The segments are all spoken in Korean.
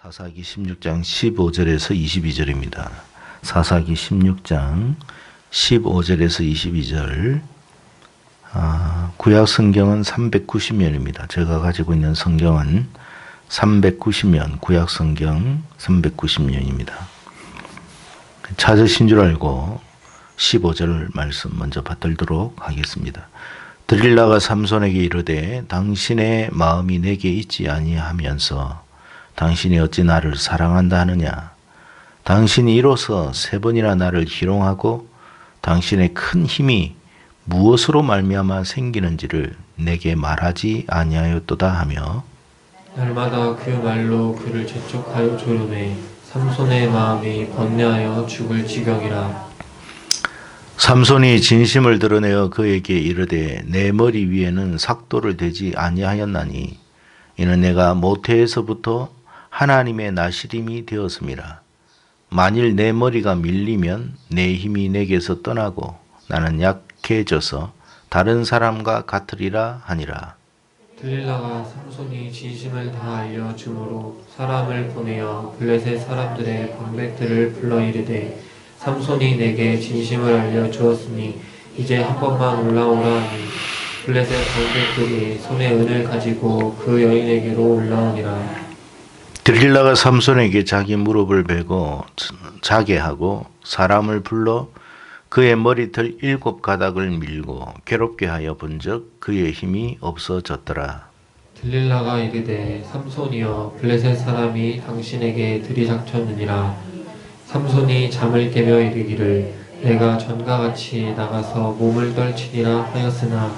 사사기 16장 15절에서 22절입니다. 사사기 16장 15절에서 22절. 구약 성경은 390면입니다. 제가 가지고 있는 성경은 390면, 구약 성경 390면입니다. 찾으신 줄 알고 15절 말씀 먼저 받들도록 하겠습니다. 드릴라가 삼손에게 이르되 당신의 마음이 내게 있지 아니하면서 당신이 어찌 나를 사랑한다 하느냐. 당신이 이로써 3번이나 나를 희롱하고 당신의 큰 힘이 무엇으로 말미암아 생기는지를 내게 말하지 아니하였도다 하며 날마다 그 말로 그를 재촉하여 조르매 삼손의 마음이 번뇌하여 죽을 지경이라. 삼손이 진심을 드러내어 그에게 이르되 내 머리 위에는 삭도를 대지 아니하였나니 이는 내가 모태에서부터 하나님의 나시림이 되었음이라. 만일 내 머리가 밀리면 내 힘이 내게서 떠나고 나는 약해져서 다른 사람과 같으리라 하니라. 들릴라가 삼손이 진심을 다 알려주므로 사람을 보내어 블레셋 사람들의 방백들을 불러 이르되 삼손이 내게 진심을 알려주었으니 이제 한 번만 올라오라 하니 블레셋 방백들이 손에 은을 가지고 그 여인에게로 올라오니라. 드릴라가 삼손에게 자기 무릎을 베고 자게 하고 사람을 불러 그의 머리털 7가닥을 밀고 괴롭게 하여 본즉 그의 힘이 없어졌더라. 들릴라가 이르되 삼손이여 블레셋 사람이 당신에게 들이닥쳤느니라. 삼손이 잠을 깨며 이르기를 내가 전과 같이 나가서 몸을 떨치리라 하였으나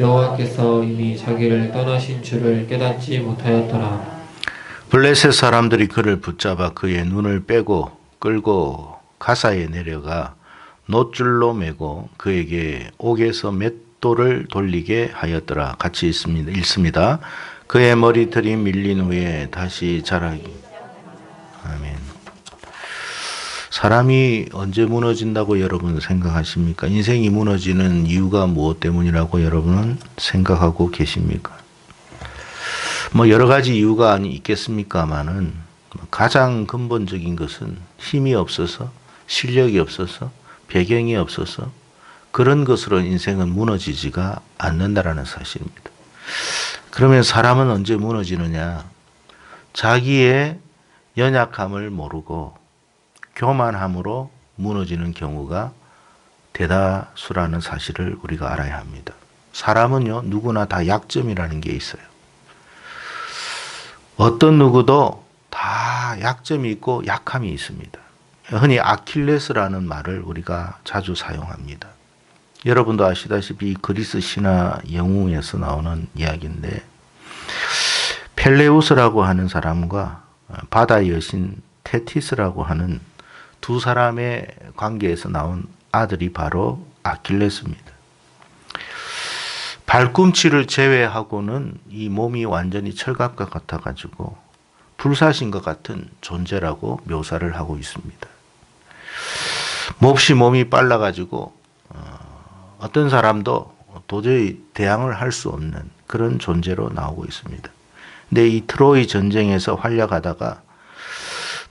여호와께서 이미 자기를 떠나신 줄을 깨닫지 못하였더라. 블레셋 사람들이 그를 붙잡아 그의 눈을 빼고 끌고 가사에 내려가 놋줄로 매고 그에게 옥에서 맷돌을 돌리게 하였더라. 같이 읽습니다. 그의 머리털이 밀린 후에 다시 자라기. 아멘. 사람이 언제 무너진다고 여러분 생각하십니까? 인생이 무너지는 이유가 무엇 때문이라고 여러분은 생각하고 계십니까? 여러 가지 이유가 있겠습니까마는 가장 근본적인 것은 힘이 없어서, 실력이 없어서, 배경이 없어서 그런 것으로 인생은 무너지지가 않는다라는 사실입니다. 그러면 사람은 언제 무너지느냐? 자기의 연약함을 모르고 교만함으로 무너지는 경우가 대다수라는 사실을 우리가 알아야 합니다. 사람은요, 누구나 다 약점이라는 게 있어요. 어떤 누구도 다 약점이 있고 약함이 있습니다. 흔히 아킬레스라는 말을 우리가 자주 사용합니다. 여러분도 아시다시피 그리스 신화 영웅에서 나오는 이야기인데 펠레우스라고 하는 사람과 바다 여신 테티스라고 하는 두 사람의 관계에서 나온 아들이 바로 아킬레스입니다. 발꿈치를 제외하고는 이 몸이 완전히 철갑과 같아가지고 불사신과 같은 존재라고 묘사를 하고 있습니다. 몹시 몸이 빨라가지고 어떤 사람도 도저히 대항을 할 수 없는 그런 존재로 나오고 있습니다. 근데 이 트로이 전쟁에서 활약하다가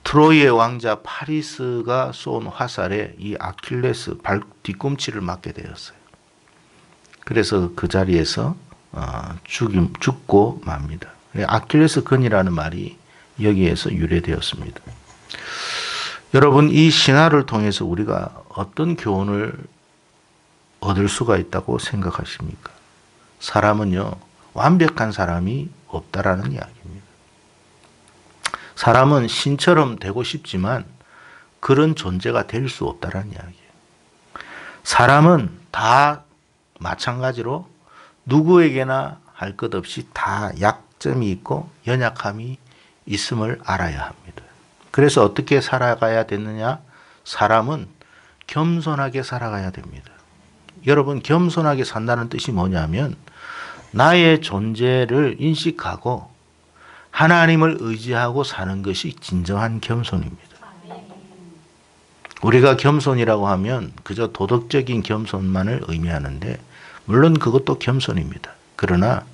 트로이의 왕자 파리스가 쏜 화살에 이 아킬레스 뒤꿈치를 맞게 되었어요. 그래서 그 자리에서 죽고 맙니다. 아킬레스 건이라는 말이 여기에서 유래되었습니다. 여러분, 이 신화를 통해서 우리가 어떤 교훈을 얻을 수가 있다고 생각하십니까? 사람은요, 완벽한 사람이 없다라는 이야기입니다. 사람은 신처럼 되고 싶지만 그런 존재가 될 수 없다라는 이야기예요. 사람은 다 마찬가지로 누구에게나 할 것 없이 다 약점이 있고 연약함이 있음을 알아야 합니다. 그래서 어떻게 살아가야 되느냐? 사람은 겸손하게 살아가야 됩니다. 여러분, 겸손하게 산다는 뜻이 뭐냐면 나의 존재를 인식하고 하나님을 의지하고 사는 것이 진정한 겸손입니다. 우리가 겸손이라고 하면 그저 도덕적인 겸손만을 의미하는데 물론 그것도 겸손입니다. 그러나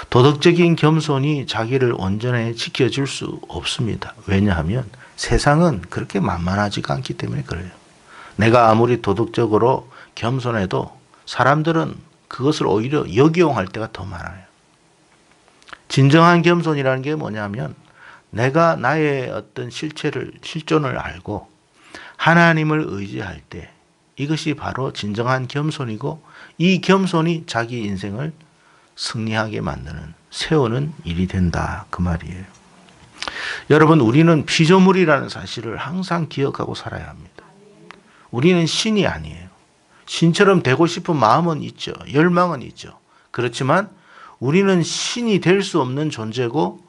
도덕적인 겸손이 자기를 온전히 지켜줄 수 없습니다. 왜냐하면 세상은 그렇게 만만하지가 않기 때문에 그래요. 내가 아무리 도덕적으로 겸손해도 사람들은 그것을 오히려 역이용할 때가 더 많아요. 진정한 겸손이라는 게 뭐냐면 내가 나의 어떤 실존을 알고 하나님을 의지할 때 이것이 바로 진정한 겸손이고 이 겸손이 자기 인생을 승리하게 만드는 세우는 일이 된다 그 말이에요. 여러분 우리는 피조물이라는 사실을 항상 기억하고 살아야 합니다. 우리는 신이 아니에요. 신처럼 되고 싶은 마음은 있죠. 열망은 있죠. 그렇지만 우리는 신이 될 수 없는 존재고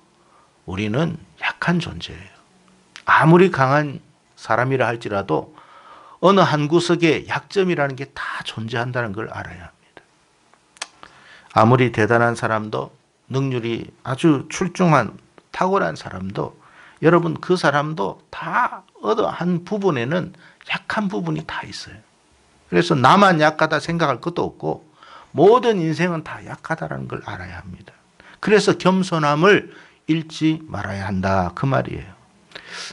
우리는 약한 존재예요. 아무리 강한 사람이라 할지라도 어느 한 구석에 약점이라는 게 다 존재한다는 걸 알아야 합니다. 아무리 대단한 사람도 능률이 아주 출중한 탁월한 사람도 여러분 그 사람도 다 어느 한 부분에는 약한 부분이 다 있어요. 그래서 나만 약하다 생각할 것도 없고 모든 인생은 다 약하다는 걸 알아야 합니다. 그래서 겸손함을 잃지 말아야 한다 그 말이에요.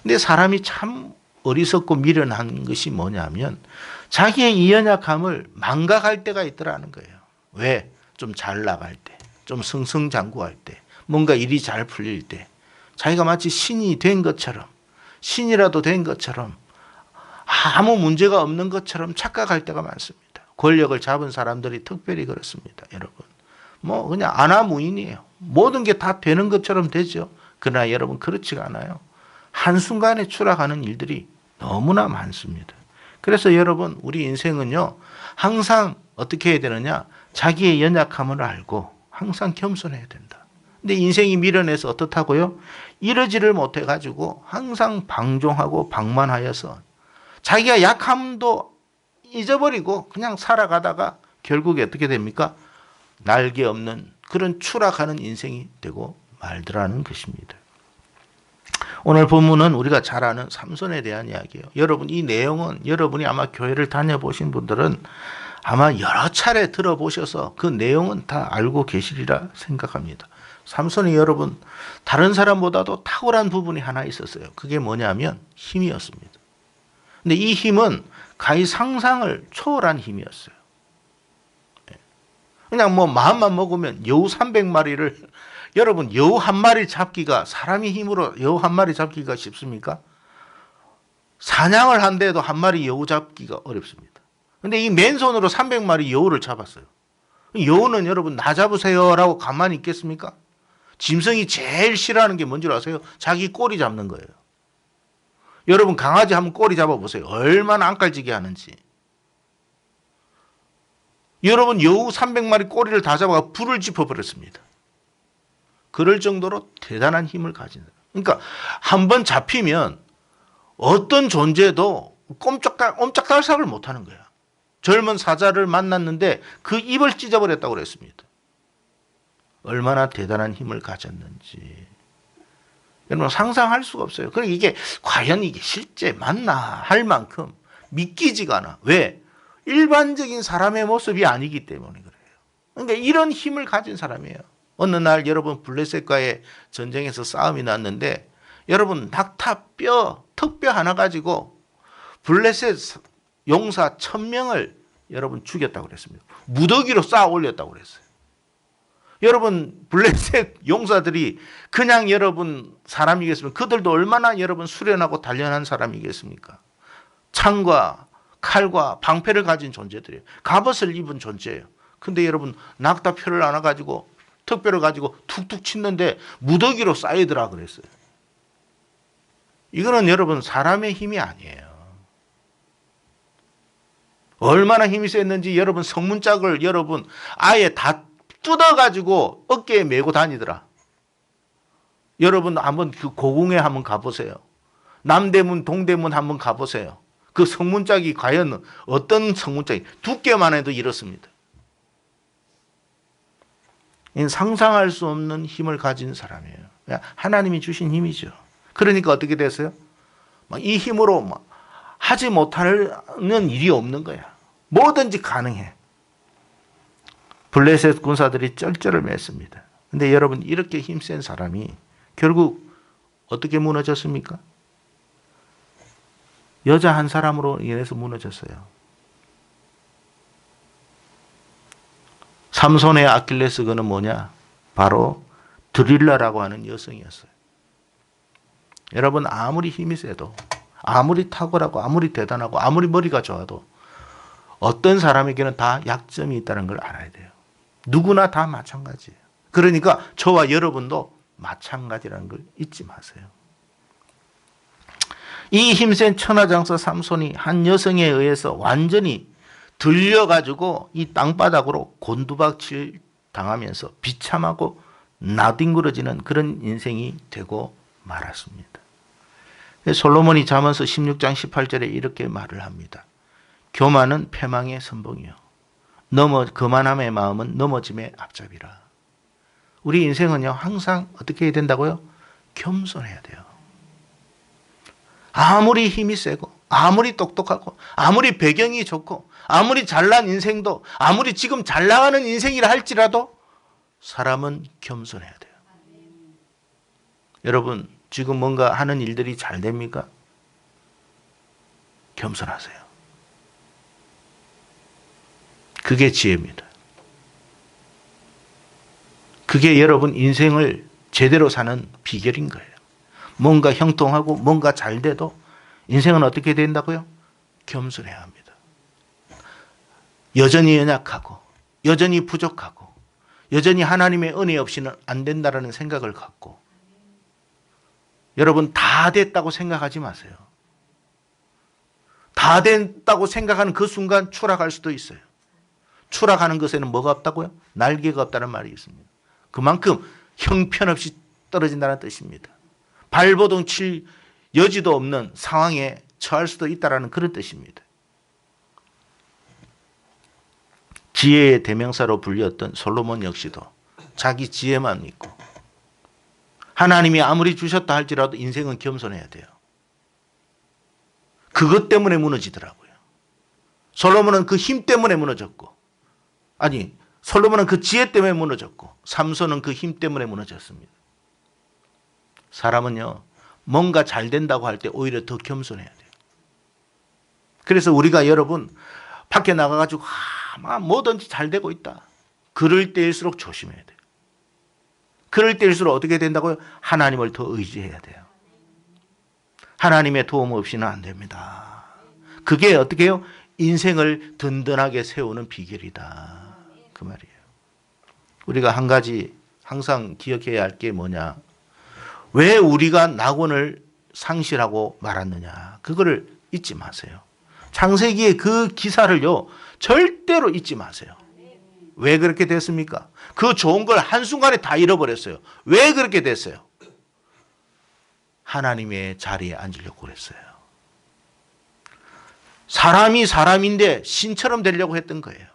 근데 사람이 참 어리석고 미련한 것이 뭐냐면 자기의 이 연약함을 망각할 때가 있더라는 거예요. 왜? 좀 잘 나갈 때, 좀 승승장구할 때, 뭔가 일이 잘 풀릴 때 자기가 마치 신이 된 것처럼 신이라도 된 것처럼 아무 문제가 없는 것처럼 착각할 때가 많습니다. 권력을 잡은 사람들이 특별히 그렇습니다. 여러분 뭐 그냥 아나무인이에요. 모든 게 다 되는 것처럼 되죠. 그러나 여러분 그렇지가 않아요. 한순간에 추락하는 일들이 너무나 많습니다. 그래서 여러분 우리 인생은요 항상 어떻게 해야 되느냐, 자기의 연약함을 알고 항상 겸손해야 된다. 근데 인생이 미련해서 어떻다고요? 이러지를 못해가지고 항상 방종하고 방만하여서 자기가 약함도 잊어버리고 그냥 살아가다가 결국에 어떻게 됩니까? 날개 없는 그런 추락하는 인생이 되고 말더라는 것입니다. 오늘 본문은 우리가 잘 아는 삼손에 대한 이야기예요. 여러분 이 내용은 여러분이 아마 교회를 다녀보신 분들은 아마 여러 차례 들어보셔서 그 내용은 다 알고 계시리라 생각합니다. 삼손이 여러분 다른 사람보다도 탁월한 부분이 하나 있었어요. 그게 뭐냐면 힘이었습니다. 근데 이 힘은 가히 상상을 초월한 힘이었어요. 그냥 뭐 마음만 먹으면 여우 300마리를 여러분 여우 한 마리 잡기가 사람의 힘으로 여우 한 마리 잡기가 쉽습니까? 사냥을 한데도 한 마리 여우 잡기가 어렵습니다. 근데 이 맨손으로 300마리 여우를 잡았어요. 여우는 여러분 나 잡으세요라고 가만히 있겠습니까? 짐승이 제일 싫어하는 게 뭔지 아세요? 자기 꼬리 잡는 거예요. 여러분 강아지 한번 꼬리 잡아보세요. 얼마나 앙칼지게 하는지. 여러분 여우 300마리 꼬리를 다 잡아가 불을 지펴버렸습니다. 그럴 정도로 대단한 힘을 가진 사람. 그러니까 한번 잡히면 어떤 존재도 옴짝달싹을 못하는 거야. 젊은 사자를 만났는데 그 입을 찢어버렸다고 그랬습니다. 얼마나 대단한 힘을 가졌는지 여러분 상상할 수가 없어요. 그러니까 이게 과연 이게 실제 맞나 할 만큼 믿기지가 않아. 왜? 일반적인 사람의 모습이 아니기 때문에 그래요. 그러니까 이런 힘을 가진 사람이에요. 어느 날 여러분 블레셋과의 전쟁에서 싸움이 났는데 여러분 낙타 턱뼈 하나 가지고 블레셋 용사 1000명을 여러분 죽였다고 그랬습니다. 무더기로 쌓아 올렸다고 그랬어요. 여러분 블레셋 용사들이 그냥 여러분 사람이겠습니까? 그들도 얼마나 여러분 수련하고 단련한 사람이겠습니까? 창과 칼과 방패를 가진 존재들이에요. 갑옷을 입은 존재예요. 근데 여러분 낙타표를 하나 가지고 턱뼈를 가지고 툭툭 치는데 무더기로 쌓이더라 그랬어요. 이거는 여러분 사람의 힘이 아니에요. 얼마나 힘이 셌는지 여러분 성문짝을 여러분 아예 다 뜯어가지고 어깨에 메고 다니더라. 여러분 한번 그 고궁에 한번 가보세요. 남대문 동대문 한번 가보세요. 그 성문짝이 과연 어떤 성문짝이 두께만 해도 이렇습니다. 상상할 수 없는 힘을 가진 사람이에요. 하나님이 주신 힘이죠. 그러니까 어떻게 됐어요? 이 힘으로 하지 못하는 일이 없는 거야. 뭐든지 가능해. 블레셋 군사들이 쩔쩔을 맸습니다. 근데 여러분, 이렇게 힘센 사람이 결국 어떻게 무너졌습니까? 여자 한 사람으로 인해서 무너졌어요. 삼손의 아킬레스건은 뭐냐? 바로 드릴라라고 하는 여성이었어요. 여러분, 아무리 힘이 세도, 아무리 탁월하고, 아무리 대단하고, 아무리 머리가 좋아도 어떤 사람에게는 다 약점이 있다는 걸 알아야 돼요. 누구나 다 마찬가지예요. 그러니까 저와 여러분도 마찬가지라는 걸 잊지 마세요. 이 힘센 천하장사 삼손이 한 여성에 의해서 완전히 들려가지고 이 땅바닥으로 곤두박질 당하면서 비참하고 나뒹굴어지는 그런 인생이 되고 말았습니다. 솔로몬이 잠언서 16장 18절에 이렇게 말을 합니다. 교만은 패망의 선봉이요, 거만함의 마음은 넘어짐의 앞잡이라. 우리 인생은요, 항상 어떻게 해야 된다고요? 겸손해야 돼요. 아무리 힘이 세고, 아무리 똑똑하고, 아무리 배경이 좋고, 아무리 잘난 인생도, 아무리 지금 잘 나가는 인생이라 할지라도 사람은 겸손해야 돼요. 여러분, 지금 뭔가 하는 일들이 잘 됩니까? 겸손하세요. 그게 지혜입니다. 그게 여러분 인생을 제대로 사는 비결인 거예요. 뭔가 형통하고 뭔가 잘 돼도 인생은 어떻게 된다고요? 겸손해야 합니다. 여전히 연약하고, 여전히 부족하고, 여전히 하나님의 은혜 없이는 안 된다라는 생각을 갖고, 여러분, 다 됐다고 생각하지 마세요. 다 됐다고 생각하는 그 순간 추락할 수도 있어요. 추락하는 것에는 뭐가 없다고요? 날개가 없다는 말이 있습니다. 그만큼 형편없이 떨어진다는 뜻입니다. 발버둥 칠 여지도 없는 상황에 처할 수도 있다는 그런 뜻입니다. 지혜의 대명사로 불렸던 솔로몬 역시도 자기 지혜만 믿고, 하나님이 아무리 주셨다 할지라도 인생은 겸손해야 돼요. 그것 때문에 무너지더라고요. 솔로몬은 그 힘 때문에 무너졌고, 솔로몬은 그 지혜 때문에 무너졌고, 삼손은 그 힘 때문에 무너졌습니다. 사람은요, 뭔가 잘 된다고 할 때 오히려 더 겸손해야 돼요. 그래서 우리가 여러분, 밖에 나가가지고 뭐든지 잘 되고 있다, 그럴 때일수록 조심해야 돼요. 그럴 때일수록 어떻게 된다고요? 하나님을 더 의지해야 돼요. 하나님의 도움 없이는 안 됩니다. 그게 어떻게 해요? 인생을 든든하게 세우는 비결이다, 그 말이에요. 우리가 한 가지 항상 기억해야 할 게 뭐냐? 왜 우리가 낙원을 상실하고 말았느냐? 그거를 잊지 마세요. 창세기의 그 기사를요, 절대로 잊지 마세요. 왜 그렇게 됐습니까? 그 좋은 걸 한순간에 다 잃어버렸어요. 왜 그렇게 됐어요? 하나님의 자리에 앉으려고 그랬어요. 사람이 사람인데 신처럼 되려고 했던 거예요.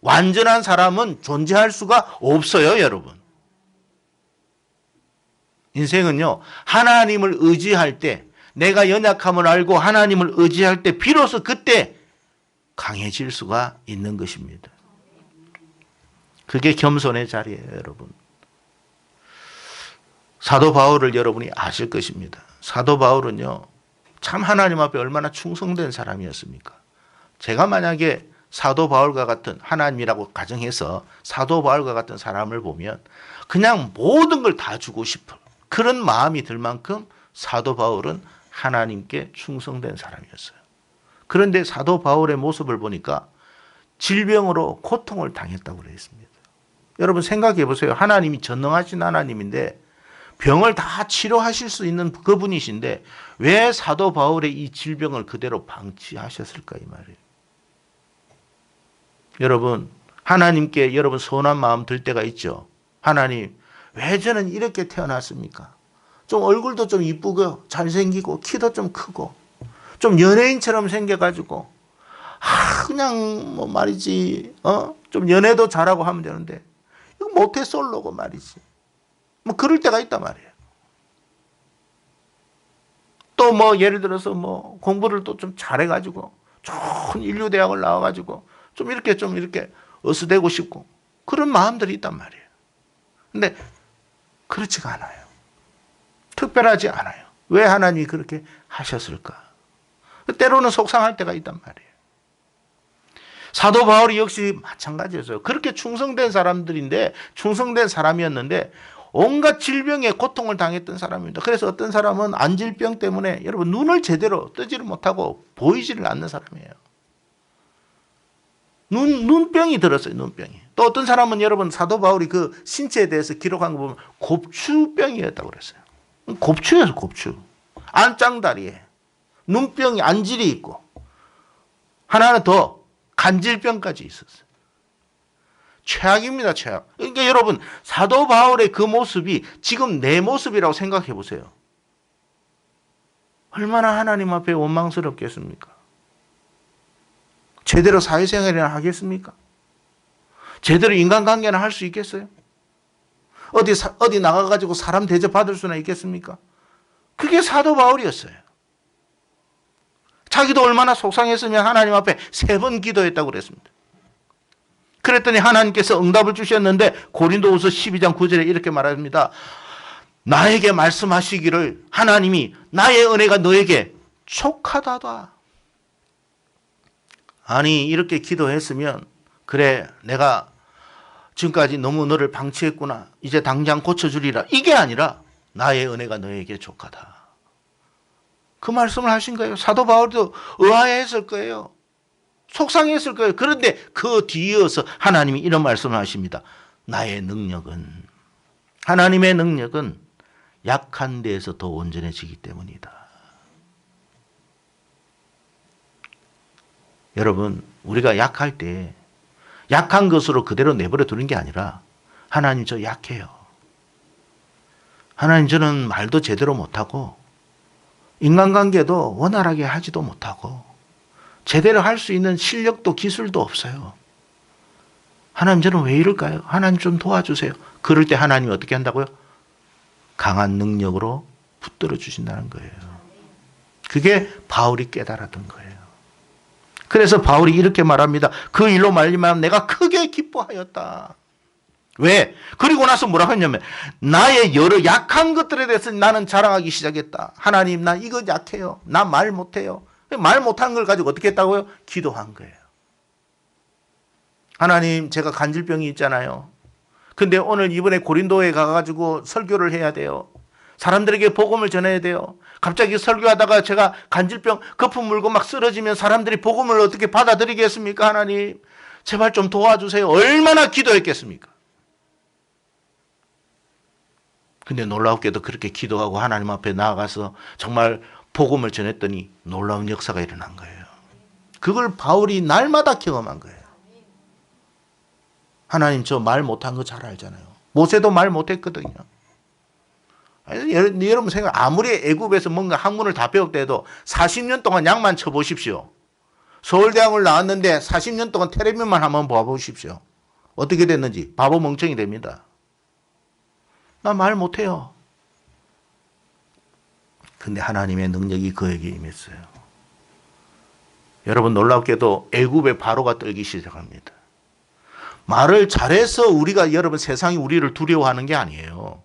완전한 사람은 존재할 수가 없어요, 여러분. 인생은요, 하나님을 의지할 때, 내가 연약함을 알고 하나님을 의지할 때 비로소 그때 강해질 수가 있는 것입니다. 그게 겸손의 자리예요, 여러분. 사도 바울을 여러분이 아실 것입니다. 사도 바울은요, 참 하나님 앞에 얼마나 충성된 사람이었습니까? 제가 만약에 사도 바울과 같은, 하나님이라고 가정해서 사도 바울과 같은 사람을 보면 그냥 모든 걸 다 주고 싶어, 그런 마음이 들 만큼 사도 바울은 하나님께 충성된 사람이었어요. 그런데 사도 바울의 모습을 보니까 질병으로 고통을 당했다고 그랬습니다. 여러분 생각해 보세요. 하나님이 전능하신 하나님인데 병을 다 치료하실 수 있는 그분이신데 왜 사도 바울의 이 질병을 그대로 방치하셨을까, 이 말이에요. 여러분, 하나님께 여러분 서운한 마음 들 때가 있죠. 하나님, 왜 저는 이렇게 태어났습니까? 좀 얼굴도 좀 이쁘고 잘생기고 키도 좀 크고 좀 연예인처럼 생겨가지고 그냥 뭐 말이지, 좀 연애도 잘하고 하면 되는데 이거 모태솔로고 말이지. 뭐 그럴 때가 있단 말이에요. 또 뭐 예를 들어서 뭐 공부를 또 좀 잘해가지고 좋은 인류대학을 나와가지고 좀 이렇게 어스대고 싶고 그런 마음들이 있단 말이에요. 근데 그렇지가 않아요. 특별하지 않아요. 왜 하나님이 그렇게 하셨을까? 때로는 속상할 때가 있단 말이에요. 사도 바울이 역시 마찬가지였어요. 그렇게 충성된 사람들인데, 충성된 사람이었는데 온갖 질병에 고통을 당했던 사람입니다. 그래서 어떤 사람은 안질병 때문에 여러분 눈을 제대로 뜨지를 못하고 보이지를 않는 사람이에요. 눈병이 들었어요. 눈병이. 또 어떤 사람은 여러분 사도 바울이 그 신체에 대해서 기록한 거 보면 곱추병이었다고 그랬어요. 곱추여서 곱추. 안짱다리에 눈병이 안질이 있고 하나는 더 간질병까지 있었어요. 최악입니다. 최악. 그러니까 여러분 사도 바울의 그 모습이 지금 내 모습이라고 생각해 보세요. 얼마나 하나님 앞에 원망스럽겠습니까? 제대로 사회생활이나 하겠습니까? 제대로 인간관계나 할 수 있겠어요? 어디 나가가지고 사람 대접받을 수나 있겠습니까? 그게 사도 바울이었어요. 자기도 얼마나 속상했으면 하나님 앞에 3번 기도했다고 그랬습니다. 그랬더니 하나님께서 응답을 주셨는데 고린도후서 12장 9절에 이렇게 말합니다. 나에게 말씀하시기를 하나님이 나의 은혜가 너에게 족하다다. 아니 이렇게 기도했으면 그래 내가 지금까지 너무 너를 방치했구나. 이제 당장 고쳐주리라. 이게 아니라 나의 은혜가 너에게 족하다. 그 말씀을 하신 거예요. 사도 바울도 의아해했을 거예요. 속상했을 거예요. 그런데 그 뒤이어서 하나님이 이런 말씀을 하십니다. 나의 능력은 하나님의 능력은 약한 데에서 더 온전해지기 때문이다. 여러분 우리가 약할 때 약한 것으로 그대로 내버려 두는 게 아니라 하나님 저 약해요. 하나님 저는 말도 제대로 못하고 인간관계도 원활하게 하지도 못하고 제대로 할 수 있는 실력도 기술도 없어요. 하나님 저는 왜 이럴까요? 하나님 좀 도와주세요. 그럴 때 하나님이 어떻게 한다고요? 강한 능력으로 붙들어 주신다는 거예요. 그게 바울이 깨달았던 거예요. 그래서 바울이 이렇게 말합니다. 그 일로 말미암아 내가 크게 기뻐하였다. 왜? 그리고 나서 뭐라고 했냐면 나의 여러 약한 것들에 대해서 나는 자랑하기 시작했다. 하나님 나 이거 약해요. 나 말 못해요. 말 못한 걸 가지고 어떻게 했다고요? 기도한 거예요. 하나님 제가 간질병이 있잖아요. 근데 오늘 이번에 고린도에 가가지고 설교를 해야 돼요. 사람들에게 복음을 전해야 돼요. 갑자기 설교하다가 제가 간질병 거품 물고 막 쓰러지면 사람들이 복음을 어떻게 받아들이겠습니까? 하나님 제발 좀 도와주세요. 얼마나 기도했겠습니까? 근데 놀랍게도 그렇게 기도하고 하나님 앞에 나아가서 정말 복음을 전했더니 놀라운 역사가 일어난 거예요. 그걸 바울이 날마다 경험한 거예요. 하나님 저 말 못한 거 잘 알잖아요. 모세도 말 못했거든요. 여러분 생각 아무리 애굽에서 뭔가 학문을 다 배웠대도 40년 동안 약만 쳐보십시오. 서울대학을 나왔는데 40년 동안 텔레비전만 한번 봐보십시오. 어떻게 됐는지 바보 멍청이 됩니다. 나 말 못해요. 근데 하나님의 능력이 그에게 임했어요. 여러분 놀랍게도 애굽의 바로가 떨기 시작합니다. 말을 잘해서 우리가 여러분 세상이 우리를 두려워하는 게 아니에요.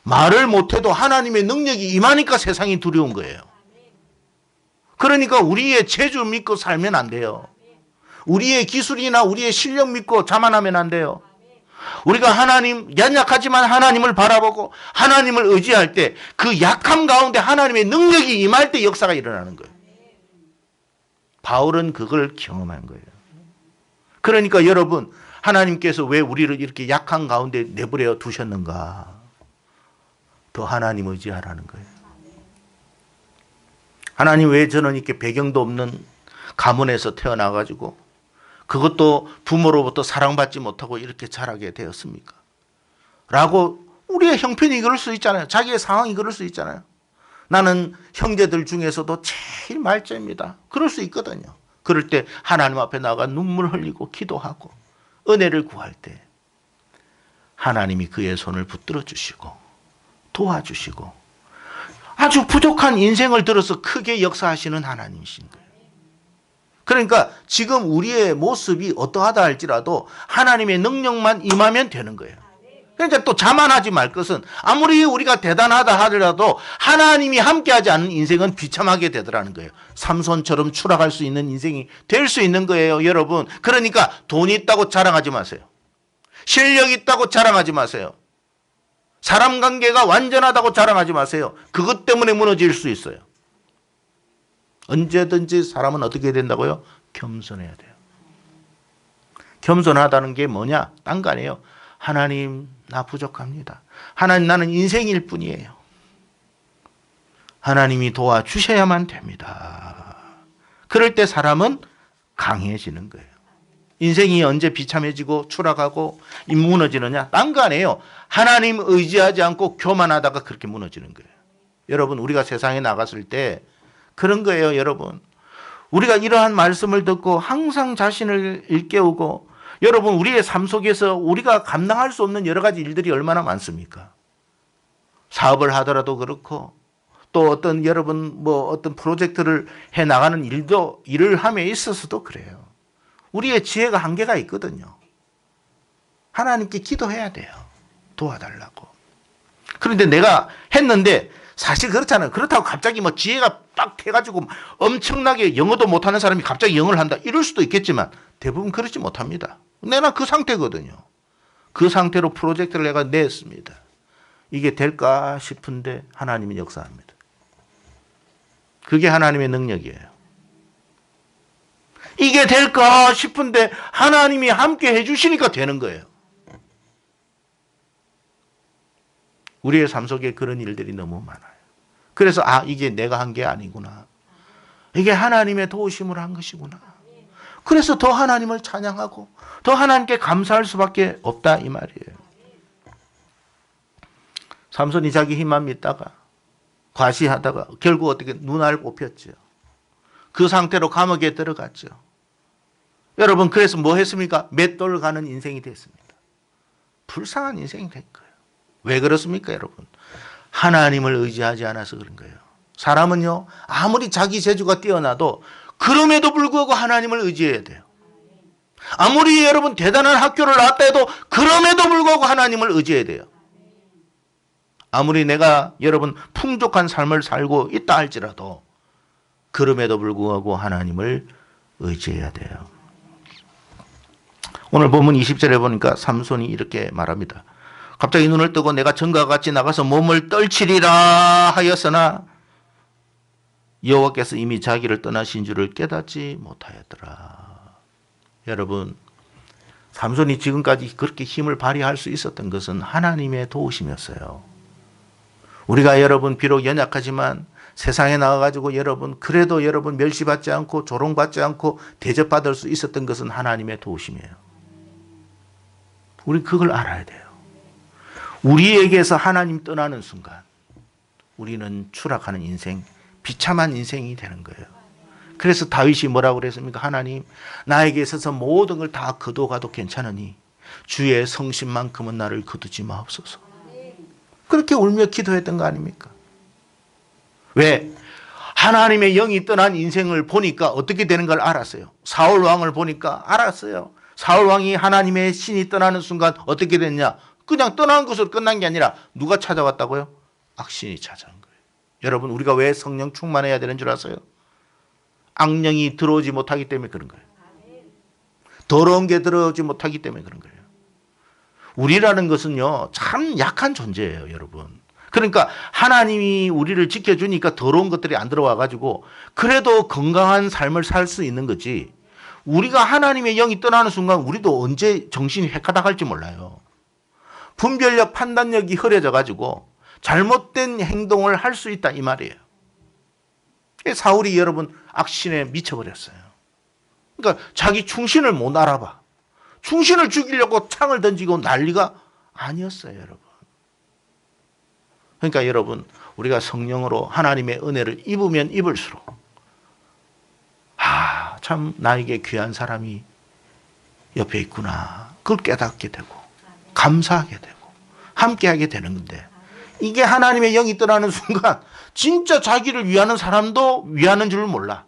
말을 못해도 하나님의 능력이 임하니까 세상이 두려운 거예요. 그러니까 우리의 재주 믿고 살면 안 돼요. 우리의 기술이나 우리의 실력 믿고 자만하면 안 돼요. 우리가 하나님 연약하지만 하나님을 바라보고 하나님을 의지할 때 그 약함 가운데 하나님의 능력이 임할 때 역사가 일어나는 거예요. 바울은 그걸 경험한 거예요. 그러니까 여러분 하나님께서 왜 우리를 이렇게 약한 가운데 내버려 두셨는가? 더 하나님 의지하라는 거예요. 하나님 왜 저는 이렇게 배경도 없는 가문에서 태어나가지고 그것도 부모로부터 사랑받지 못하고 이렇게 자라게 되었습니까? 라고 우리의 형편이 그럴 수 있잖아요. 자기의 상황이 그럴 수 있잖아요. 나는 형제들 중에서도 제일 말째입니다. 그럴 수 있거든요. 그럴 때 하나님 앞에 나가 눈물 흘리고 기도하고 은혜를 구할 때 하나님이 그의 손을 붙들어 주시고 도와주시고 아주 부족한 인생을 들어서 크게 역사하시는 하나님이신 거예요. 그러니까 지금 우리의 모습이 어떠하다 할지라도 하나님의 능력만 임하면 되는 거예요. 그러니까 또 자만하지 말 것은 아무리 우리가 대단하다 하더라도 하나님이 함께하지 않은 인생은 비참하게 되더라는 거예요. 삼손처럼 추락할 수 있는 인생이 될 수 있는 거예요, 여러분. 그러니까 돈 있다고 자랑하지 마세요. 실력 있다고 자랑하지 마세요. 사람 관계가 완전하다고 자랑하지 마세요. 그것 때문에 무너질 수 있어요. 언제든지 사람은 어떻게 된다고요? 겸손해야 돼요. 겸손하다는 게 뭐냐? 딴 거 아니에요. 하나님, 나 부족합니다. 하나님, 나는 인생일 뿐이에요. 하나님이 도와주셔야만 됩니다. 그럴 때 사람은 강해지는 거예요. 인생이 언제 비참해지고 추락하고 무너지느냐? 딴 거 아니에요. 하나님 의지하지 않고 교만하다가 그렇게 무너지는 거예요. 여러분, 우리가 세상에 나갔을 때 그런 거예요, 여러분. 우리가 이러한 말씀을 듣고 항상 자신을 일깨우고, 여러분, 우리의 삶 속에서 우리가 감당할 수 없는 여러 가지 일들이 얼마나 많습니까? 사업을 하더라도 그렇고, 또 어떤 여러분 어떤 프로젝트를 해 나가는 일을 함에 있어서도 그래요. 우리의 지혜가 한계가 있거든요. 하나님께 기도해야 돼요. 도와달라고. 그런데 내가 했는데 사실 그렇잖아요. 그렇다고 갑자기 지혜가 딱 해가지고 엄청나게 영어도 못하는 사람이 갑자기 영어를 한다. 이럴 수도 있겠지만 대부분 그렇지 못합니다. 내가 그 상태거든요. 그 상태로 프로젝트를 내가 냈습니다. 이게 될까 싶은데 하나님이 역사합니다. 그게 하나님의 능력이에요. 이게 될까 싶은데 하나님이 함께 해주시니까 되는 거예요. 우리의 삶 속에 그런 일들이 너무 많아요. 그래서 이게 내가 한 게 아니구나. 이게 하나님의 도우심을 한 것이구나. 그래서 더 하나님을 찬양하고 더 하나님께 감사할 수밖에 없다 이 말이에요. 삼손이 자기 힘만 믿다가 과시하다가 결국 어떻게 눈알 뽑혔죠. 그 상태로 감옥에 들어갔죠. 여러분, 그래서 뭐 했습니까? 맷돌 가는 인생이 됐습니다. 불쌍한 인생이 된 거예요. 왜 그렇습니까, 여러분? 하나님을 의지하지 않아서 그런 거예요. 사람은요, 아무리 자기 재주가 뛰어나도 그럼에도 불구하고 하나님을 의지해야 돼요. 아무리 여러분 대단한 학교를 나왔다 해도 그럼에도 불구하고 하나님을 의지해야 돼요. 아무리 내가 여러분 풍족한 삶을 살고 있다 할지라도 그럼에도 불구하고 하나님을 의지해야 돼요. 오늘 본문 20절에 보니까 삼손이 이렇게 말합니다. 갑자기 눈을 뜨고 내가 전과 같이 나가서 몸을 떨치리라 하였으나 여호와께서 이미 자기를 떠나신 줄을 깨닫지 못하였더라. 여러분, 삼손이 지금까지 그렇게 힘을 발휘할 수 있었던 것은 하나님의 도우심이었어요. 우리가 여러분 비록 연약하지만 세상에 나와가지고 여러분 그래도 여러분 멸시받지 않고 조롱받지 않고 대접받을 수 있었던 것은 하나님의 도우심이에요. 우리 그걸 알아야 돼요. 우리에게서 하나님 떠나는 순간 우리는 추락하는 인생, 비참한 인생이 되는 거예요. 그래서 다윗이 뭐라고 그랬습니까? 하나님, 나에게 있어서 모든 걸 다 거둬가도 괜찮으니 주의 성심만큼은 나를 거두지 마옵소서. 그렇게 울며 기도했던 거 아닙니까? 왜? 하나님의 영이 떠난 인생을 보니까 어떻게 되는 걸 알았어요. 사울 왕을 보니까 알았어요. 사울 왕이 하나님의 신이 떠나는 순간 어떻게 됐냐? 그냥 떠난 것으로 끝난 게 아니라 누가 찾아왔다고요? 악신이 찾아온 거예요. 여러분, 우리가 왜 성령 충만해야 되는 줄 아세요? 악령이 들어오지 못하기 때문에 그런 거예요. 더러운 게 들어오지 못하기 때문에 그런 거예요. 우리라는 것은요, 참 약한 존재예요, 여러분. 그러니까 하나님이 우리를 지켜주니까 더러운 것들이 안 들어와가지고 그래도 건강한 삶을 살 수 있는 거지. 우리가 하나님의 영이 떠나는 순간 우리도 언제 정신이 헷가닥할지 몰라요. 분별력, 판단력이 흐려져가지고 잘못된 행동을 할 수 있다 이 말이에요. 사울이 여러분 악신에 미쳐버렸어요. 그러니까 자기 충신을 못 알아봐. 충신을 죽이려고 창을 던지고 난리가 아니었어요, 여러분. 그러니까 여러분, 우리가 성령으로 하나님의 은혜를 입으면 입을수록 참 나에게 귀한 사람이 옆에 있구나. 그걸 깨닫게 되고 감사하게 되고 함께하게 되는 건데, 이게 하나님의 영이 떠나는 순간 진짜 자기를 위하는 사람도 위하는 줄 몰라.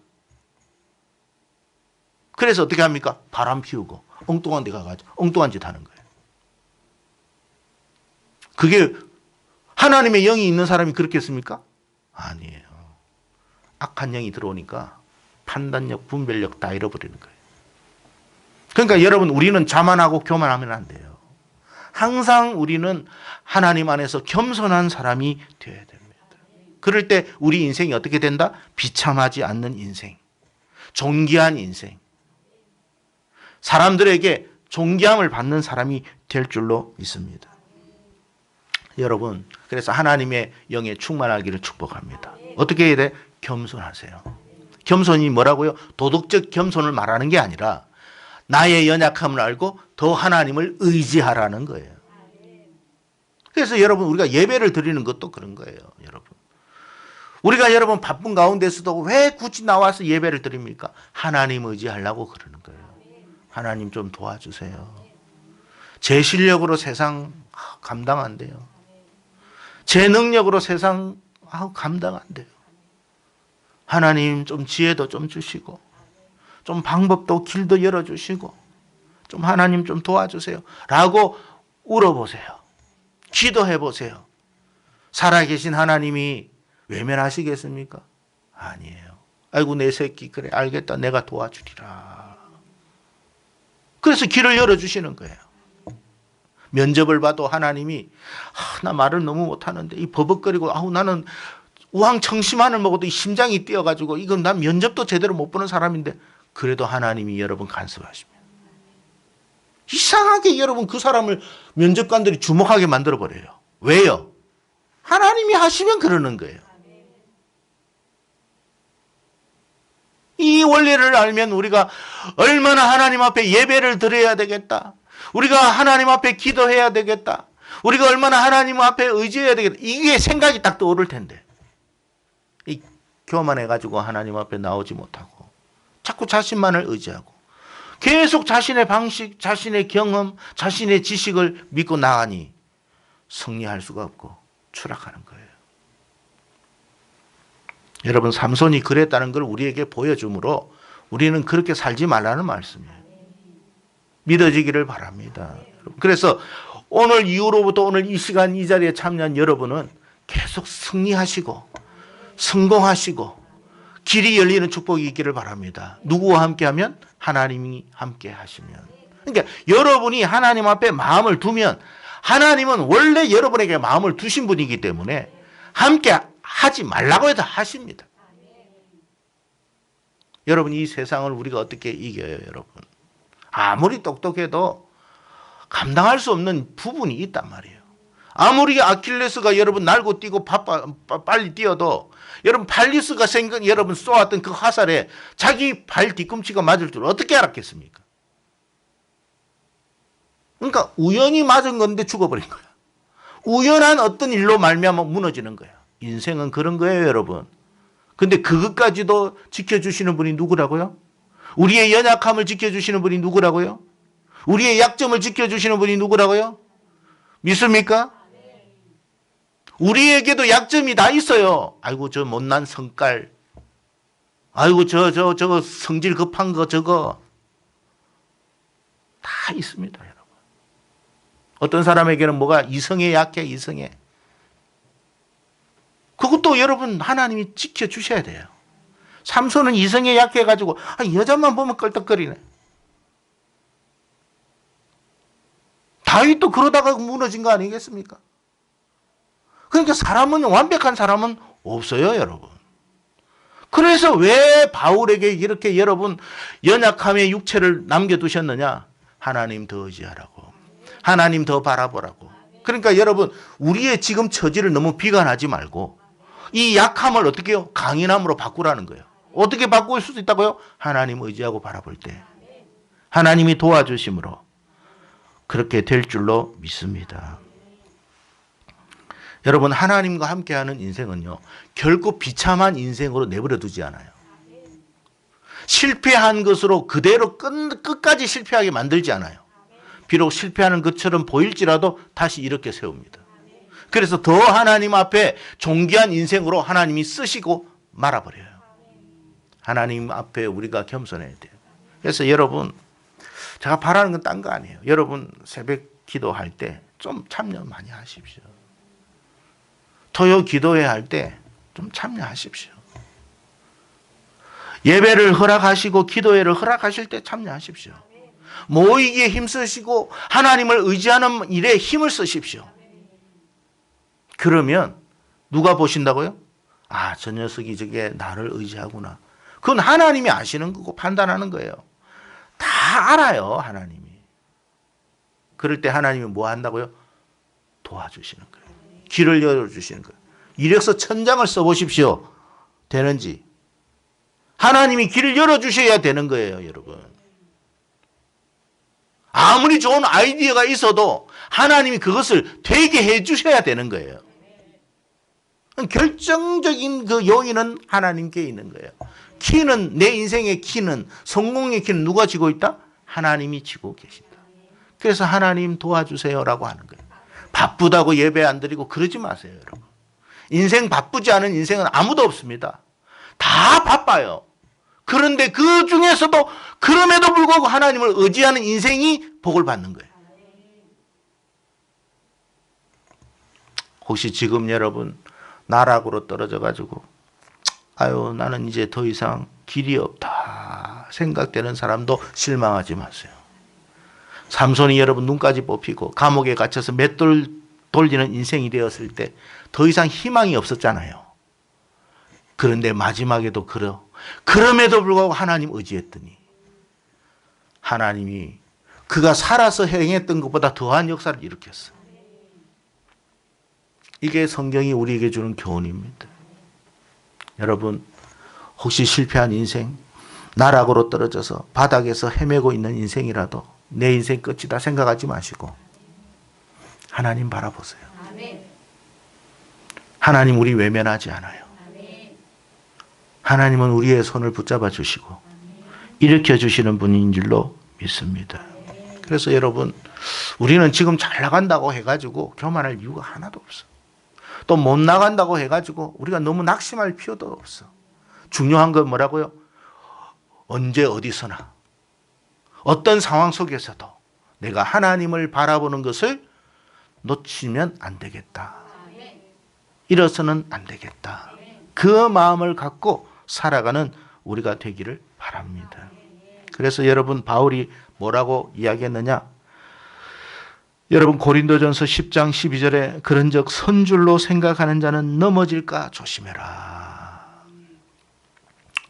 그래서 어떻게 합니까? 바람 피우고 엉뚱한 데 가가지고 엉뚱한 짓 하는 거예요. 그게 하나님의 영이 있는 사람이 그렇겠습니까? 아니에요. 악한 영이 들어오니까 판단력, 분별력 다 잃어버리는 거예요. 그러니까 여러분, 우리는 자만하고 교만하면 안 돼요. 항상 우리는 하나님 안에서 겸손한 사람이 되어야 됩니다. 그럴 때 우리 인생이 어떻게 된다? 비참하지 않는 인생, 존귀한 인생, 사람들에게 존귀함을 받는 사람이 될 줄로 믿습니다. 여러분, 그래서 하나님의 영에 충만하기를 축복합니다. 어떻게 해야 돼? 겸손하세요. 겸손이 뭐라고요? 도덕적 겸손을 말하는 게 아니라 나의 연약함을 알고 더 하나님을 의지하라는 거예요. 그래서 여러분, 우리가 예배를 드리는 것도 그런 거예요. 여러분, 우리가 여러분 바쁜 가운데서도 왜 굳이 나와서 예배를 드립니까? 하나님 의지하려고 그러는 거예요. 하나님 좀 도와주세요. 제 실력으로 세상 감당 안 돼요. 제 능력으로 세상 감당 안 돼요. 하나님 좀 지혜도 좀 주시고, 좀 방법도 길도 열어주시고, 좀 하나님 좀 도와주세요 라고 울어보세요. 기도해보세요. 살아계신 하나님이 외면하시겠습니까? 아니에요. 아이고 내 새끼, 그래 알겠다, 내가 도와주리라. 그래서 길을 열어주시는 거예요. 면접을 봐도 하나님이 나 말을 너무 못하는데 이 버벅거리고 나는 우황청심환을 먹어도 이 심장이 뛰어가지고 이건 난 면접도 제대로 못 보는 사람인데, 그래도 하나님이 여러분 간섭하십니다. 이상하게 여러분 그 사람을 면접관들이 주목하게 만들어버려요. 왜요? 하나님이 하시면 그러는 거예요. 이 원리를 알면 우리가 얼마나 하나님 앞에 예배를 드려야 되겠다, 우리가 하나님 앞에 기도해야 되겠다, 우리가 얼마나 하나님 앞에 의지해야 되겠다, 이게 생각이 딱 떠오를 텐데, 이 교만해가지고 하나님 앞에 나오지 못하고 자꾸 자신만을 의지하고 계속 자신의 방식, 자신의 경험, 자신의 지식을 믿고 나가니 승리할 수가 없고 추락하는 거예요. 여러분, 삼손이 그랬다는 걸 우리에게 보여주므로 우리는 그렇게 살지 말라는 말씀이에요. 믿어지기를 바랍니다. 그래서 오늘 이후로부터 오늘 이 시간 이 자리에 참여한 여러분은 계속 승리하시고 성공하시고 길이 열리는 축복이 있기를 바랍니다. 누구와 함께하면? 하나님이 함께 하시면. 그러니까 여러분이 하나님 앞에 마음을 두면, 하나님은 원래 여러분에게 마음을 두신 분이기 때문에 함께 하지 말라고 해도 하십니다. 여러분, 이 세상을 우리가 어떻게 이겨요? 여러분, 아무리 똑똑해도 감당할 수 없는 부분이 있단 말이에요. 아무리 아킬레스가 여러분 날고 뛰고 빨리 뛰어도 여러분 팔리스가 여러분 쏘았던 그 화살에 자기 발 뒤꿈치가 맞을 줄 어떻게 알았겠습니까? 그러니까 우연히 맞은 건데 죽어버린 거야. 우연한 어떤 일로 말미암아 무너지는 거야. 인생은 그런 거예요, 여러분. 근데 그것까지도 지켜주시는 분이 누구라고요? 우리의 연약함을 지켜주시는 분이 누구라고요? 우리의 약점을 지켜주시는 분이 누구라고요? 믿습니까? 우리에게도 약점이 다 있어요. 아이고 저 못난 성깔, 아이고 저거 성질 급한 거, 저거 다 있습니다, 여러분. 어떤 사람에게는 뭐가 이성에 약해, 이성에. 그것도 여러분 하나님이 지켜주셔야 돼요. 삼손은 이성에 약해가지고 여자만 보면 껄떡거리네. 다윗도 그러다가 무너진 거 아니겠습니까? 그러니까 완벽한 사람은 없어요, 여러분. 그래서 왜 바울에게 이렇게 여러분 연약함의 육체를 남겨두셨느냐? 하나님 더 의지하라고, 하나님 더 바라보라고. 그러니까 여러분, 우리의 지금 처지를 너무 비관하지 말고 이 약함을 어떻게 해요? 강인함으로 바꾸라는 거예요. 어떻게 바꿀 수 있다고요? 하나님 의지하고 바라볼 때 하나님이 도와주심으로 그렇게 될 줄로 믿습니다. 여러분, 하나님과 함께하는 인생은요, 결코 비참한 인생으로 내버려 두지 않아요. 실패한 것으로 그대로 끝까지 실패하게 만들지 않아요. 비록 실패하는 것처럼 보일지라도 다시 이렇게 세웁니다. 그래서 더 하나님 앞에 존귀한 인생으로 하나님이 쓰시고 말아버려요. 하나님 앞에 우리가 겸손해야 돼요. 그래서 여러분, 제가 바라는 건 딴 거 아니에요. 여러분 새벽 기도할 때 좀 참여 많이 하십시오. 토요 기도회 할 때 좀 참여하십시오. 예배를 허락하시고 기도회를 허락하실 때 참여하십시오. 모이기에 힘쓰시고 하나님을 의지하는 일에 힘을 쓰십시오. 그러면 누가 보신다고요? 아, 저 녀석이 저게 나를 의지하구나. 그건 하나님이 아시는 거고 판단하는 거예요. 다 알아요, 하나님이. 그럴 때 하나님이 뭐 한다고요? 도와주시는 거예요. 길을 열어주시는 거예요. 이력서 천장을 써보십시오. 되는지. 하나님이 길을 열어주셔야 되는 거예요, 여러분. 아무리 좋은 아이디어가 있어도 하나님이 그것을 되게 해주셔야 되는 거예요. 결정적인 그 요인은 하나님께 있는 거예요. 키는, 내 인생의 키는, 성공의 키는 누가 지고 있다? 하나님이 지고 계신다. 그래서 하나님 도와주세요라고 하는 거예요. 바쁘다고 예배 안 드리고 그러지 마세요, 여러분. 인생 바쁘지 않은 인생은 아무도 없습니다. 다 바빠요. 그런데 그 중에서도 그럼에도 불구하고 하나님을 의지하는 인생이 복을 받는 거예요. 혹시 지금 여러분 나락으로 떨어져 가지고 아유 나는 이제 더 이상 길이 없다 생각되는 사람도 실망하지 마세요. 삼손이 여러분 눈까지 뽑히고 감옥에 갇혀서 맷돌 돌리는 인생이 되었을 때 더 이상 희망이 없었잖아요. 그런데 마지막에도 그럼에도 불구하고 하나님 의지했더니 하나님이 그가 살아서 행했던 것보다 더한 역사를 일으켰어요. 이게 성경이 우리에게 주는 교훈입니다. 여러분 혹시 실패한 인생, 나락으로 떨어져서 바닥에서 헤매고 있는 인생이라도 내 인생 끝이다 생각하지 마시고 하나님 바라보세요. 하나님 우리 외면하지 않아요. 하나님은 우리의 손을 붙잡아 주시고 일으켜 주시는 분인 줄로 믿습니다. 그래서 여러분 우리는 지금 잘 나간다고 해가지고 교만할 이유가 하나도 없어. 또 못 나간다고 해가지고 우리가 너무 낙심할 필요도 없어. 중요한 건 뭐라고요? 언제 어디서나 어떤 상황 속에서도 내가 하나님을 바라보는 것을 놓치면 안 되겠다. 잃어서는 안 되겠다. 그 마음을 갖고 살아가는 우리가 되기를 바랍니다. 그래서 여러분 바울이 뭐라고 이야기했느냐? 여러분 고린도전서 10장 12절에 그런즉 선줄로 생각하는 자는 넘어질까 조심해라.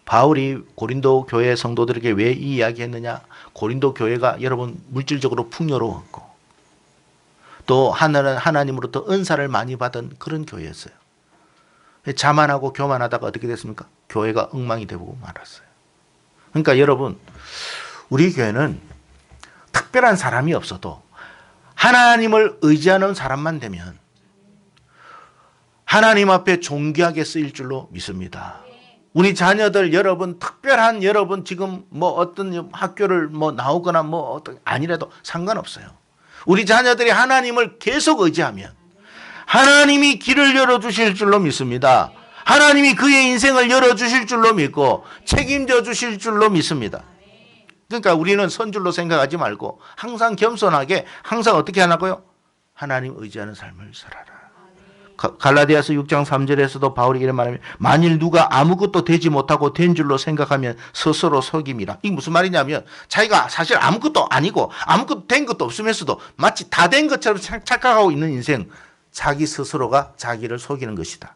바울이 고린도 교회 성도들에게 왜 이 이야기했느냐? 고린도 교회가 여러분 물질적으로 풍요로웠고 또 하나님으로부터 은사를 많이 받은 그런 교회였어요. 자만하고 교만하다가 어떻게 됐습니까? 교회가 엉망이 되고 말았어요. 그러니까 여러분 우리 교회는 특별한 사람이 없어도 하나님을 의지하는 사람만 되면 하나님 앞에 존귀하게 쓰일 줄로 믿습니다. 우리 자녀들 여러분 특별한 여러분 지금 뭐 어떤 학교를 뭐 나오거나 뭐 어떤 아니라도 상관없어요. 우리 자녀들이 하나님을 계속 의지하면 하나님이 길을 열어주실 줄로 믿습니다. 하나님이 그의 인생을 열어주실 줄로 믿고 책임져 주실 줄로 믿습니다. 그러니까 우리는 선줄로 생각하지 말고 항상 겸손하게 항상 어떻게 하라고요? 하나님 의지하는 삶을 살아라. 갈라디아서 6장 3절에서도 바울이 이런 말하면 만일 누가 아무것도 되지 못하고 된 줄로 생각하면 스스로 속임이라. 이게 무슨 말이냐면 자기가 사실 아무것도 아니고 아무것도 된 것도 없으면서도 마치 다 된 것처럼 착각하고 있는 인생, 자기 스스로가 자기를 속이는 것이다.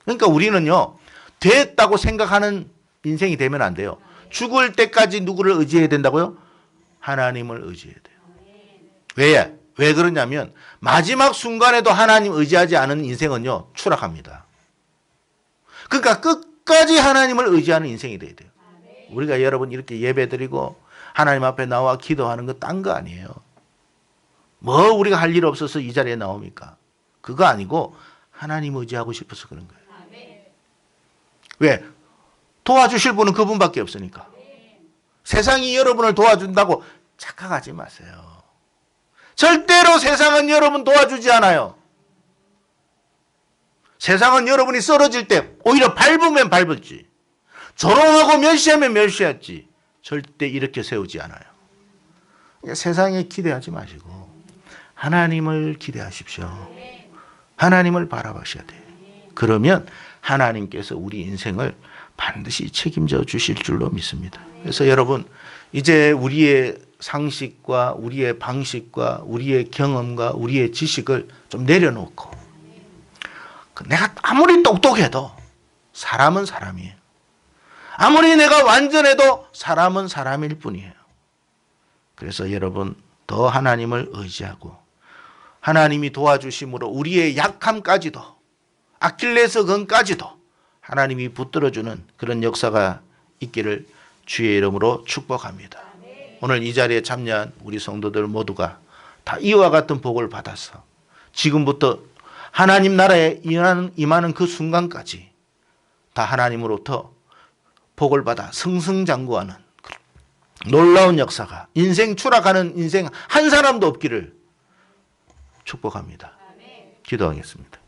그러니까 우리는요 됐다고 생각하는 인생이 되면 안 돼요. 죽을 때까지 누구를 의지해야 된다고요? 하나님을 의지해야 돼요. 왜 그러냐면 마지막 순간에도 하나님 의지하지 않은 인생은요 추락합니다. 그러니까 끝까지 하나님을 의지하는 인생이 돼야 돼요. 우리가 여러분 이렇게 예배드리고 하나님 앞에 나와 기도하는 거 딴 거 아니에요. 뭐 우리가 할 일 없어서 이 자리에 나옵니까? 그거 아니고 하나님 의지하고 싶어서 그런 거예요. 왜? 도와주실 분은 그분밖에 없으니까. 세상이 여러분을 도와준다고 착각하지 마세요. 절대로 세상은 여러분 도와주지 않아요. 세상은 여러분이 쓰러질 때 오히려 밟으면 밟을지 조롱하고 멸시하면 멸시했지 절대 이렇게 세우지 않아요. 세상에 기대하지 마시고 하나님을 기대하십시오. 하나님을 바라보셔야 돼요. 그러면 하나님께서 우리 인생을 반드시 책임져 주실 줄로 믿습니다. 그래서 여러분, 이제 우리의 상식과 우리의 방식과 우리의 경험과 우리의 지식을 좀 내려놓고, 내가 아무리 똑똑해도 사람은 사람이에요. 아무리 내가 완전해도 사람은 사람일 뿐이에요. 그래서 여러분, 더 하나님을 의지하고 하나님이 도와주심으로 우리의 약함까지도, 아킬레스건까지도 하나님이 붙들어주는 그런 역사가 있기를 주의 이름으로 축복합니다. 오늘 이 자리에 참여한 우리 성도들 모두가 다 이와 같은 복을 받아서 지금부터 하나님 나라에 임하는 그 순간까지 다 하나님으로부터 복을 받아 승승장구하는 놀라운 역사가, 인생 추락하는 인생 한 사람도 없기를 축복합니다. 기도하겠습니다.